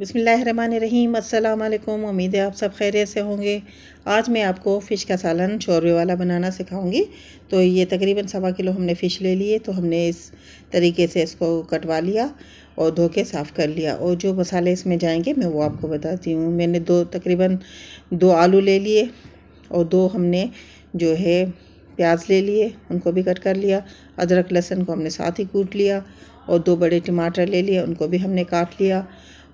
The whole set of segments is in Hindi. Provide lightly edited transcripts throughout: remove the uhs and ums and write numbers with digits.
बिस्मिल्लाहिर्रहमानिर्रहीम। अस्सलाम वालेकुम। उम्मीद है आप सब खैरियत से होंगे। आज मैं आपको फ़िश का सालन शोरबे वाला बनाना सिखाऊंगी। तो ये तकरीबन 1.25 किलो हमने फ़िश ले लिए। तो हमने इस तरीके से इसको कटवा लिया और धो के साफ़ कर लिया। और जो मसाले इसमें जाएंगे मैं वो आपको बताती हूँ। मैंने तकरीबन 2 आलू ले लिए और 2 हमने जो है प्याज ले लिए, उनको भी कट कर लिया। अदरक लहसुन को हमने साथ ही कूट लिया और 2 बड़े टमाटर ले लिए, उनको भी हमने काट लिया।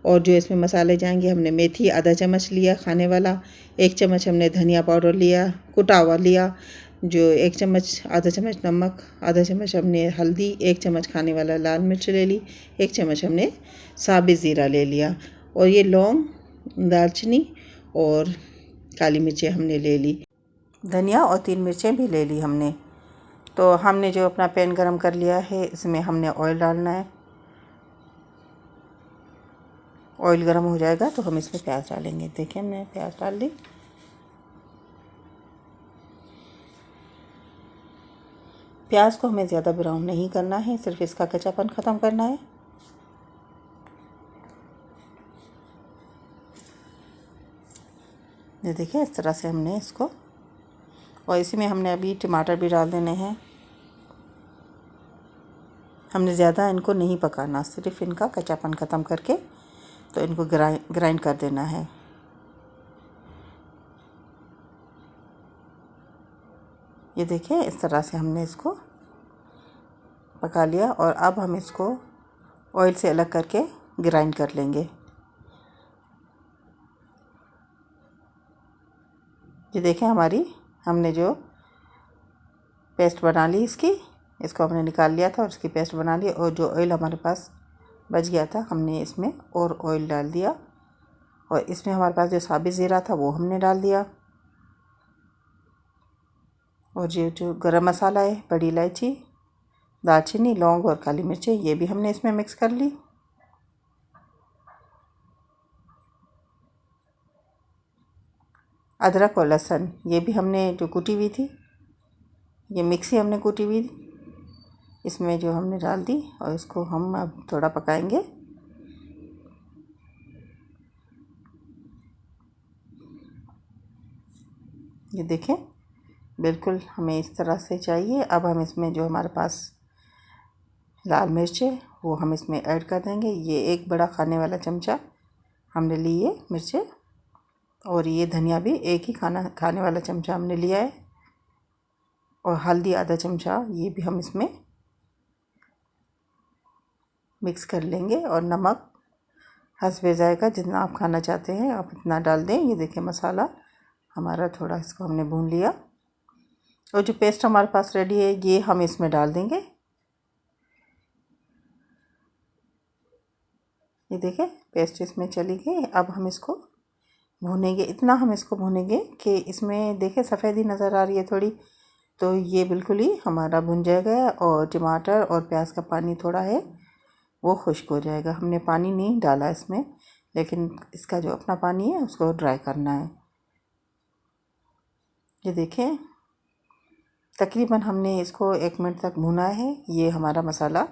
और जो इसमें मसाले जाएंगे, हमने मेथी आधा चम्मच लिया खाने वाला, 1 चम्मच हमने धनिया पाउडर लिया कुटा हुआ लिया, जो 1 चम्मच आधा चम्मच नमक, आधा चम्मच हमने हल्दी, 1 चम्मच खाने वाला लाल मिर्च ले ली, 1 चम्मच हमने साबित ज़ीरा ले लिया। और ये लौंग, दालचीनी और काली मिर्चें हमने ले ली, धनिया और 3 मिर्चें भी ले ली हमने। तो हमने जो अपना पैन गरम कर लिया है, इसमें हमने ऑयल डालना है। ऑयल गर्म हो जाएगा तो हम इसमें प्याज डालेंगे। देखिए हमने प्याज डाल दी। प्याज को हमें ज़्यादा ब्राउन नहीं करना है, सिर्फ इसका कच्चापन ख़त्म करना है। ये देखिए इस तरह से हमने इसको, और इसी में हमने अभी टमाटर भी डाल देने हैं। हमने ज़्यादा इनको नहीं पकाना, सिर्फ इनका कच्चापन ख़त्म करके तो इनको ग्राइंड कर देना है। ये देखिए इस तरह से हमने इसको पका लिया। और अब हम इसको ऑयल से अलग करके ग्राइंड कर लेंगे। ये देखें हमने जो पेस्ट बना ली इसको हमने निकाल लिया था और इसकी पेस्ट बना ली। और जो ऑयल हमारे पास बच गया था, हमने इसमें और ऑयल डाल दिया। और इसमें हमारे पास जो साबित ज़ीरा था वो हमने डाल दिया। और जो गरम मसाला है, बड़ी इलायची, दालचीनी, लौंग और काली मिर्चें, ये भी हमने इसमें मिक्स कर ली। अदरक और लहसुन ये भी हमने जो कूटी हुई थी, ये मिक्सी हमने कूटी हुई इसमें जो हमने डाल दी। और इसको हम अब थोड़ा पकाएंगे। ये देखें बिल्कुल हमें इस तरह से चाहिए। अब हम इसमें जो हमारे पास लाल मिर्च है वो हम इसमें ऐड कर देंगे। ये 1 बड़ा खाने वाला चमचा हमने ली है मिर्चें। और ये धनिया भी 1 ही खाने वाला चमचा हमने लिया है। और हल्दी आधा चमचा, ये भी हम इसमें मिक्स कर लेंगे। और नमक हस्बे जायका, जितना आप खाना चाहते हैं आप इतना डाल दें। ये देखिए मसाला हमारा थोड़ा, इसको हमने भून लिया। और जो पेस्ट हमारे पास रेडी है ये हम इसमें डाल देंगे। ये देखिए पेस्ट इसमें चली गई। अब हम इसको भूनेंगे, इतना हम इसको भूनेंगे कि इसमें देखिए सफ़ेदी नज़र आ रही है थोड़ी, तो ये बिल्कुल ही हमारा भुन जाएगा। और टमाटर और प्याज का पानी थोड़ा है वो खुश्क हो जाएगा। हमने पानी नहीं डाला इसमें, लेकिन इसका जो अपना पानी है उसको ड्राई करना है। ये देखें तकरीबन हमने इसको 1 मिनट तक भुना है। ये हमारा मसाला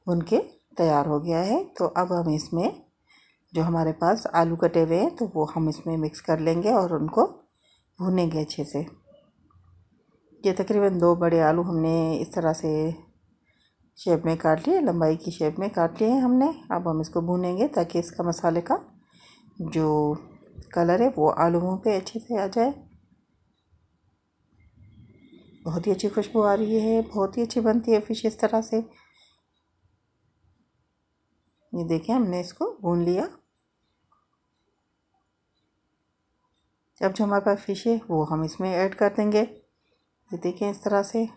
भुन के तैयार हो गया है। तो अब हम इसमें जो हमारे पास आलू कटे हुए हैं तो वो हम इसमें मिक्स कर लेंगे और उनको भूनेंगे अच्छे से। ये तकरीबन 2 बड़े आलू हमने इस तरह से शेप में काट लिए, लंबाई की शेप में काट लिए हैं हमने। अब हम इसको भूनेंगे ताकि इसका मसाले का जो कलर है वो आलूओं पे अच्छे से आ जाए। बहुत ही अच्छी खुशबू आ रही है, बहुत ही अच्छी बनती है फ़िश इस तरह से। ये देखिए हमने इसको भून लिया। अब जो हमारे पास फ़िश है वो हम इसमें ऐड कर देंगे। ये देखें इस तरह से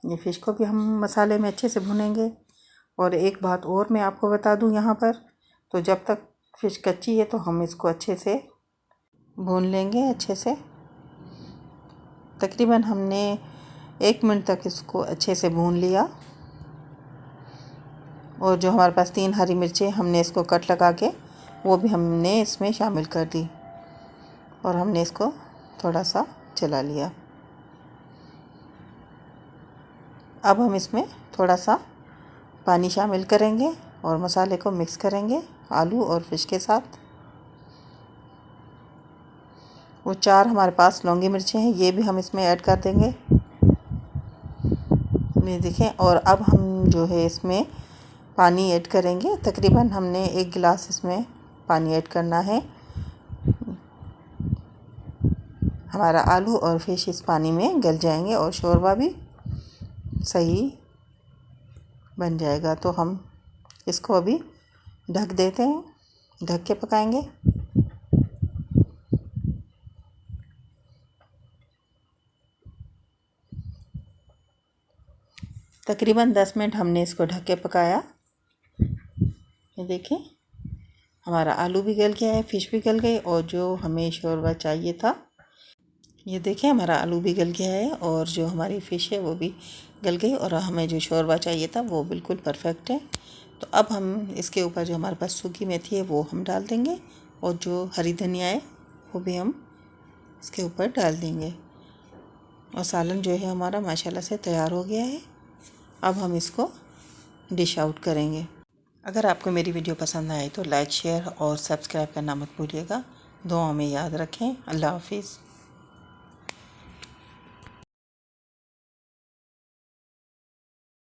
ये फ़िश को भी हम मसाले में अच्छे से भुनेंगे। और एक बात और मैं आपको बता दूं यहाँ पर, तो जब तक फ़िश कच्ची है तो हम इसको अच्छे से भून लेंगे अच्छे से। तकरीबन हमने 1 मिनट तक इसको अच्छे से भून लिया। और जो हमारे पास 3 हरी मिर्चें हमने इसको कट लगा के वो भी हमने इसमें शामिल कर दी। और हमने इसको थोड़ा सा चला लिया। अब हम इसमें थोड़ा सा पानी शामिल करेंगे और मसाले को मिक्स करेंगे आलू और फिश के साथ। वो 4 हमारे पास लौंगी मिर्चें हैं, ये भी हम इसमें ऐड कर देंगे। ये देखें। और अब हम जो है इसमें पानी ऐड करेंगे। तकरीबन हमने 1 गिलास इसमें पानी ऐड करना है। हमारा आलू और फिश इस पानी में गल जाएंगे और शोरबा भी सही बन जाएगा। तो हम इसको अभी ढक देते हैं, ढक के पकाएंगे। तकरीबन 10 मिनट हमने इसको ढक के पकाया। ये देखें, हमारा आलू भी गल गया है, फिश भी गल गई और जो हमें शोरबा चाहिए था, ये देखें हमारा आलू भी गल गया है और जो हमारी फ़िश है वो भी गल गई और हमें जो शोरबा चाहिए था वो बिल्कुल परफेक्ट है। तो अब हम इसके ऊपर जो हमारे पास सूखी मेथी है वो हम डाल देंगे और जो हरी धनिया है वो भी हम इसके ऊपर डाल देंगे। और सालन जो है हमारा माशाल्लाह से तैयार हो गया है। अब हम इसको डिश आउट करेंगे। अगर आपको मेरी वीडियो पसंद आए तो लाइक, शेयर और सब्सक्राइब करना मत भूलिएगा। दुआ में याद रखें। अल्लाह हाफिज़।